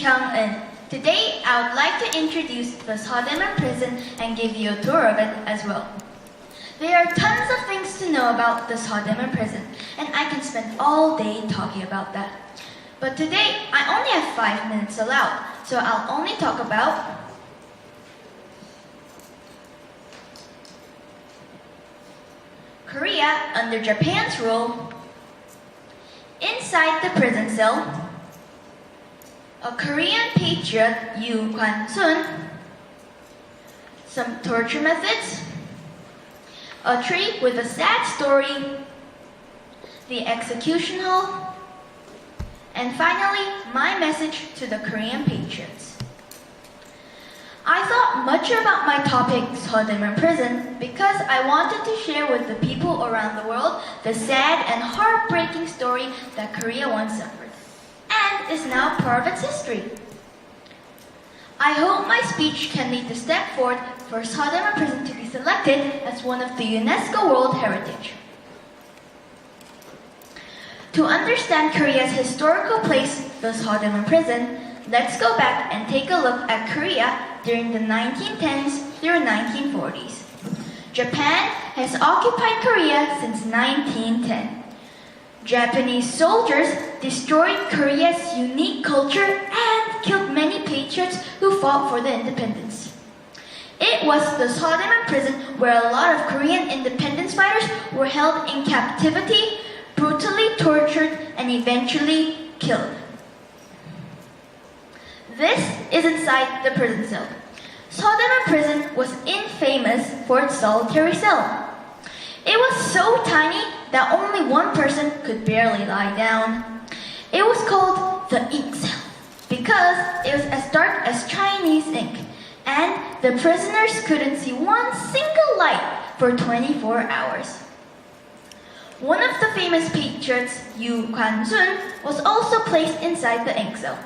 Chang-eun. Today, I would like to introduce the Seodaemun prison and give you a tour of it as well. There are tons of things to know about the Seodaemun prison, and I can spend all day talking about that. But today, I only have 5 minutes allowed, so I'll only talk about Korea under Japan's rule, inside the prison cell, a Korean patriot, Yoo Kwan-sun, some torture methods, a tree with a sad story, the execution hall, and finally, my message to the Korean patriots. I thought much about my topic, Seodaemun prison, because I wanted to share with the people around the world the sad and heartbreaking story that Korea once suffered, and is now part of its history. I hope my speech can lead the step forward for Seodaemun prison to be selected as one of the UNESCO World Heritage. To understand Korea's historical place, the Seodaemun prison, let's go back and take a look at Korea during the 1910s through 1940s. Japan has occupied Korea since 1910. Japanese soldiers destroyed Korea's unique culture and killed many patriots who fought for the independence. It was the Seodaemun prison where a lot of Korean independence fighters were held in captivity, brutally tortured, and eventually killed. This is inside the prison cell. Seodaemun prison was infamous for its solitary cell. It was so tiny that only one person could barely lie down. It was called the ink cell because it was as dark as Chinese ink, and the prisoners couldn't see one single light for 24 hours. One of the famous patriots, Yoo Kwan-sun, was also placed inside the ink cell.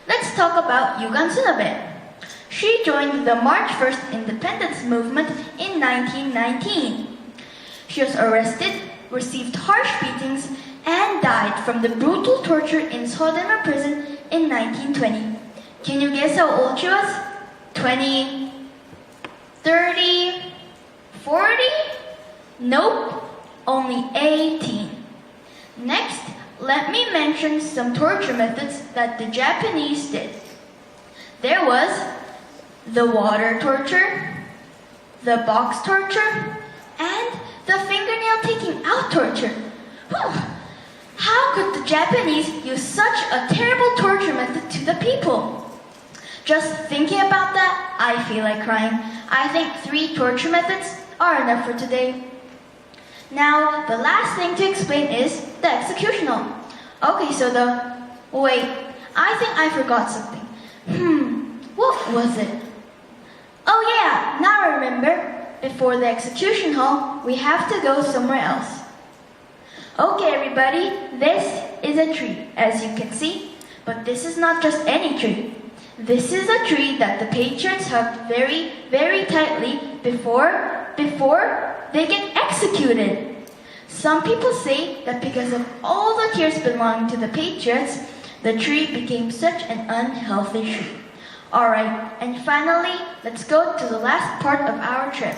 Let's talk about Yoo Kwan-sun a bit. She joined the March 1st independence movement in 1919. She was arrested, received harsh beatings, and died from the brutal torture in Seodaemun prison in 1920. Can you guess how old she was? 20, 30, 40? Nope, only 18. Next, let me mention some torture methods that the Japanese did. There was the water torture, the box torture, and the fingernail taking out torture. How could the Japanese use such a terrible torture method to the people? Just thinking about that, I feel like crying. I think 3 torture methods are enough for today. Now, the last thing to explain is the execution hall. Okay, so wait, I think I forgot something. What was it? Oh yeah, now I remember. Before the execution hall, we have to go somewhere else. Okay, everybody, this is a tree, as you can see. But this is not just any tree. This is a tree that the patriots hugged very, very tightly before they get executed. Some people say that because of all the tears belonging to the patriots, the tree became such an unhealthy tree. Alright, and finally, let's go to the last part of our trip.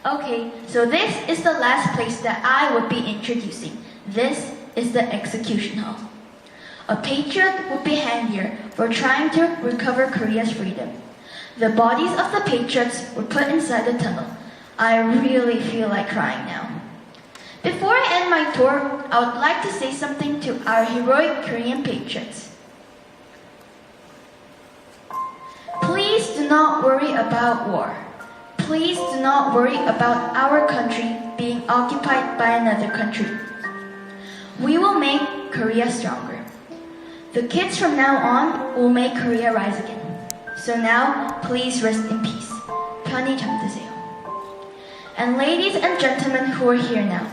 Okay, so this is the last place that I would be introducing. This is the execution hall. A patriot would be hanged here for trying to recover Korea's freedom. The bodies of the patriots were put inside the tunnel. I really feel like crying now. Before I end my tour, I would like to say something to our heroic Korean patriots. Please do not worry about war. Please do not worry about our country being occupied by another country. We will make Korea stronger. The kids from now on will make Korea rise again. So now, please rest in peace. 편히 잠드세요. And ladies and gentlemen who are here now,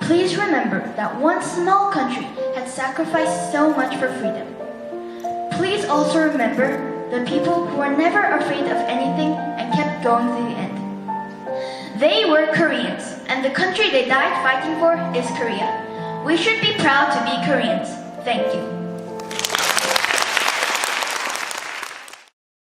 please remember that one small country had sacrificed so much for freedom. Please also remember the people who were never afraid of anything and kept going to the end. They were Koreans, and the country they died fighting for is Korea. We should be proud to be Koreans. Thank you.